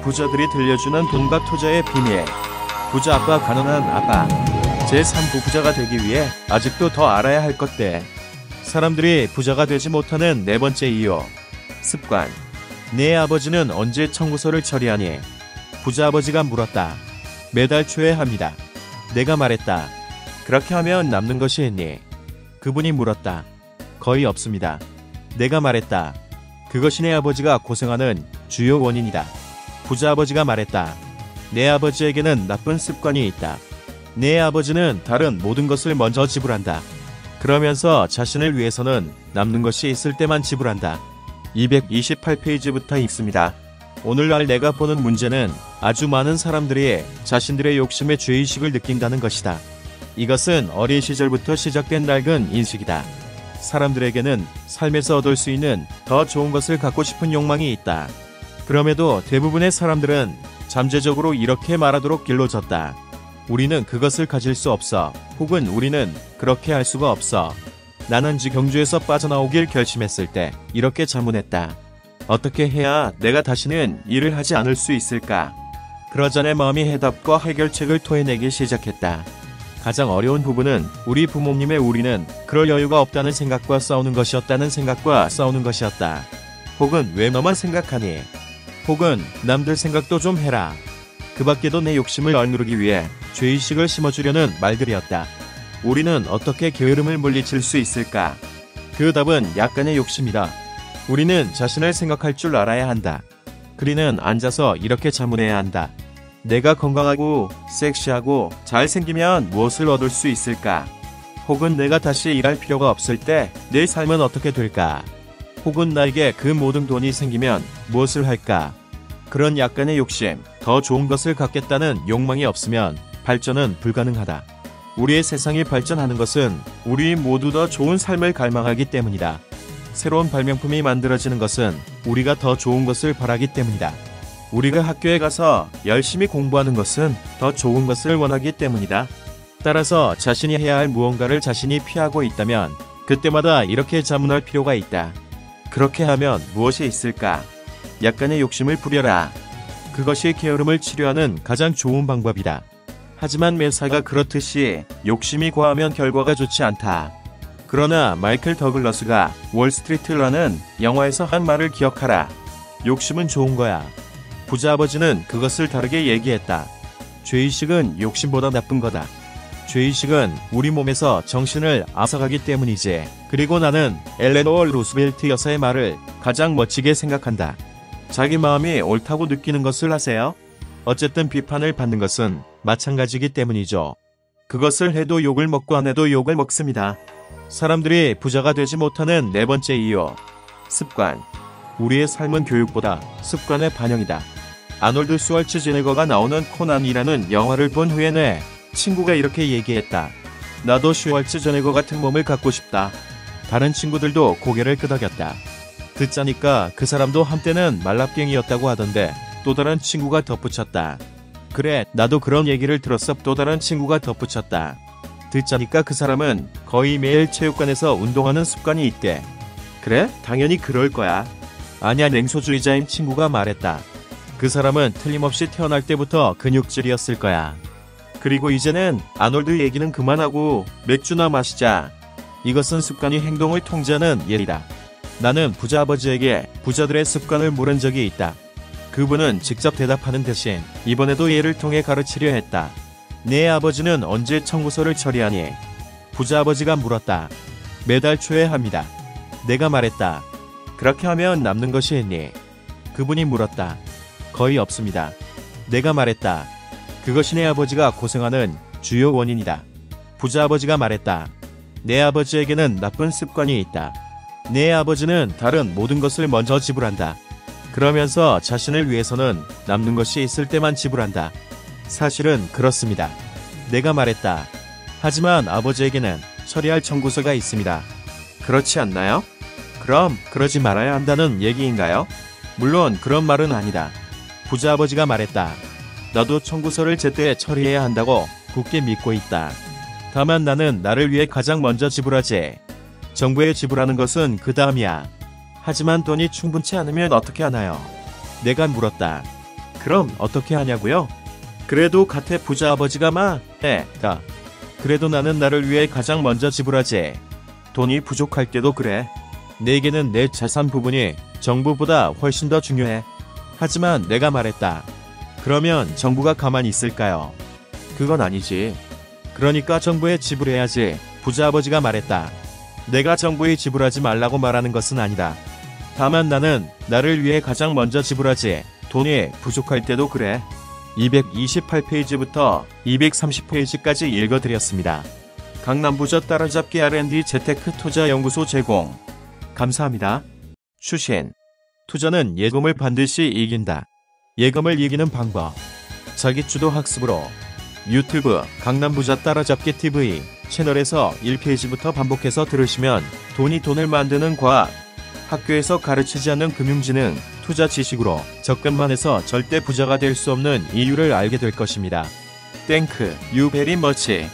부자들이 들려주는 돈과 투자의 비밀. 부자 아빠, 가난한 아빠. 제3부 부자가 되기 위해 아직도 더 알아야 할 것들. 사람들이 부자가 되지 못하는 네 번째 이유. 습관. 내 아버지는 언제 청구서를 처리하니? 부자 아버지가 물었다. 매달 초에 합니다. 내가 말했다. 그렇게 하면 남는 것이 있니? 그분이 물었다. 거의 없습니다. 내가 말했다. 그것이 내 아버지가 고생하는 주요 원인이다. 부자 아버지가 말했다. 내 아버지에게는 나쁜 습관이 있다. 내 아버지는 다른 모든 것을 먼저 지불한다. 그러면서 자신을 위해서는 남는 것이 있을 때만 지불한다. 228페이지부터 읽습니다. 오늘날 내가 보는 문제는 아주 많은 사람들이 자신들의 욕심에 죄의식을 느낀다는 것이다. 이것은 어린 시절부터 시작된 낡은 인식이다. 사람들에게는 삶에서 얻을 수 있는 더 좋은 것을 갖고 싶은 욕망이 있다. 그럼에도 대부분의 사람들은 잠재적으로 이렇게 말하도록 길러졌다. 우리는 그것을 가질 수 없어. 혹은 우리는 그렇게 할 수가 없어. 나는 경주에서 빠져나오길 결심했을 때 이렇게 자문했다. 어떻게 해야 내가 다시는 일을 하지 않을 수 있을까? 그러자 내 마음이 해답과 해결책을 토해내기 시작했다. 가장 어려운 부분은 우리 부모님의 우리는 그럴 여유가 없다는 생각과 싸우는 것이었다는 생각과 싸우는 것이었다. 혹은 왜 너만 생각하니? 혹은 남들 생각도 좀 해라. 그 밖에도 내 욕심을 억누르기 위해 죄의식을 심어주려는 말들이었다. 우리는 어떻게 게으름을 물리칠 수 있을까? 그 답은 약간의 욕심이다. 우리는 자신을 생각할 줄 알아야 한다. 그리는 앉아서 이렇게 자문해야 한다. 내가 건강하고 섹시하고 잘생기면 무엇을 얻을 수 있을까? 혹은 내가 다시 일할 필요가 없을 때 내 삶은 어떻게 될까? 혹은 나에게 그 모든 돈이 생기면 무엇을 할까? 그런 약간의 욕심, 더 좋은 것을 갖겠다는 욕망이 없으면 발전은 불가능하다. 우리의 세상이 발전하는 것은 우리 모두 더 좋은 삶을 갈망하기 때문이다. 새로운 발명품이 만들어지는 것은 우리가 더 좋은 것을 바라기 때문이다. 우리가 학교에 가서 열심히 공부하는 것은 더 좋은 것을 원하기 때문이다. 따라서 자신이 해야 할 무언가를 자신이 피하고 있다면 그때마다 이렇게 자문할 필요가 있다. 그렇게 하면 무엇이 있을까? 약간의 욕심을 부려라. 그것이 게으름을 치료하는 가장 좋은 방법이다. 하지만 매사가 그렇듯이 욕심이 과하면 결과가 좋지 않다. 그러나 마이클 더글러스가 월스트리트라는 영화에서 한 말을 기억하라. 욕심은 좋은 거야. 부자 아버지는 그것을 다르게 얘기했다. 죄의식은 욕심보다 나쁜 거다. 죄의식은 우리 몸에서 정신을 앗아가기 때문이지. 그리고 나는 엘레노어 루스벨트 여사의 말을 가장 멋지게 생각한다. 자기 마음이 옳다고 느끼는 것을 하세요. 어쨌든 비판을 받는 것은 마찬가지이기 때문이죠. 그것을 해도 욕을 먹고 안 해도 욕을 먹습니다. 사람들이 부자가 되지 못하는 네 번째 이유. 습관. 우리의 삶은 교육보다 습관의 반영이다. 아놀드 슈왈츠제네거가 나오는 코난이라는 영화를 본 후에 내 친구가 이렇게 얘기했다. 나도 슈왈츠제네거 같은 몸을 갖고 싶다. 다른 친구들도 고개를 끄덕였다. 듣자니까 그 사람도 한때는 말라깽이였다고 하던데 또 다른 친구가 덧붙였다. 그래, 나도 그런 얘기를 들었어. 또 다른 친구가 덧붙였다. 듣자니까 그 사람은 거의 매일 체육관에서 운동하는 습관이 있대. 그래? 당연히 그럴 거야. 아니야, 냉소주의자인 친구가 말했다. 그 사람은 틀림없이 태어날 때부터 근육질이었을 거야. 그리고 이제는 아놀드 얘기는 그만하고 맥주나 마시자. 이것은 습관이 행동을 통제하는 예이다. 나는 부자 아버지에게 부자들의 습관을 물은 적이 있다. 그분은 직접 대답하는 대신 이번에도 예를 통해 가르치려 했다. 내 아버지는 언제 청구서를 처리하니? 부자 아버지가 물었다. 매달 초에 합니다. 내가 말했다. 그렇게 하면 남는 것이 있니? 그분이 물었다. 거의 없습니다. 내가 말했다. 그것이 내 아버지가 고생하는 주요 원인이다. 부자 아버지가 말했다. 내 아버지에게는 나쁜 습관이 있다. 내 아버지는 다른 모든 것을 먼저 지불한다. 그러면서 자신을 위해서는 남는 것이 있을 때만 지불한다. 사실은 그렇습니다. 내가 말했다. 하지만 아버지에게는 처리할 청구서가 있습니다. 그렇지 않나요? 그럼 그러지 말아야 한다는 얘기인가요? 물론 그런 말은 아니다. 부자 아버지가 말했다. 나도 청구서를 제때 처리해야 한다고 굳게 믿고 있다. 다만 나는 나를 위해 가장 먼저 지불하지. 정부에 지불하는 것은 그 다음이야. 하지만 돈이 충분치 않으면 어떻게 하나요? 내가 물었다. 그럼 어떻게 하냐고요? 그래도 같아 부자 아버지가 다. 그래도 나는 나를 위해 가장 먼저 지불하지. 돈이 부족할 때도 그래. 내게는 내 재산 부분이 정부보다 훨씬 더 중요해. 하지만 내가 말했다. 그러면 정부가 가만히 있을까요? 그건 아니지. 그러니까 정부에 지불해야지. 부자 아버지가 말했다. 내가 정부에 지불하지 말라고 말하는 것은 아니다. 다만 나는 나를 위해 가장 먼저 지불하지. 돈이 부족할 때도 그래. 228페이지부터 230페이지까지 읽어드렸습니다. 강남부자 따라잡기 R&D 재테크투자연구소 제공. 감사합니다. 추신. 투자는 예금을 반드시 이긴다. 예금을 이기는 방법. 자기주도 학습으로. 유튜브 강남부자 따라잡기 TV 채널에서 1페이지부터 반복해서 들으시면 돈을 만드는 과학. 학교에서 가르치지 않는 금융지능, 투자 지식으로 접근만 해서 절대 부자가 될 수 없는 이유를 알게 될 것입니다. 땡크 유 베리 머치.